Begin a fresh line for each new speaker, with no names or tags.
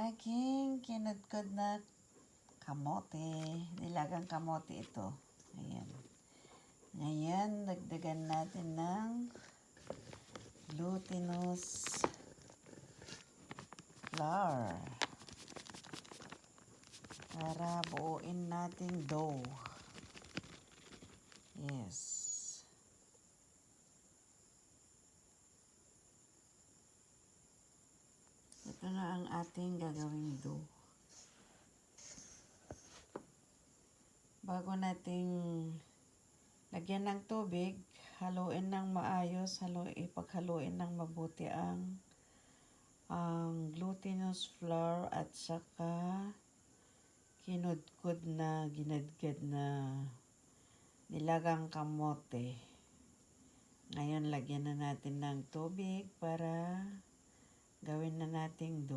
aking kinudkod na kamote. Nilagang kamote ito. Ayan. Ngayon, dagdagan natin ng glutinous flour para buuin nating dough. Yes. Ito na ang ating gagawing dough. Bago nating lagyan ng tubig, haluin ng maayos, ipaghaluin ng mabuti ang glutinous flour at saka kinudkod na ginadgad na nilagang kamote. Ngayon, lagyan na natin ng tubig para gawin na nating dough.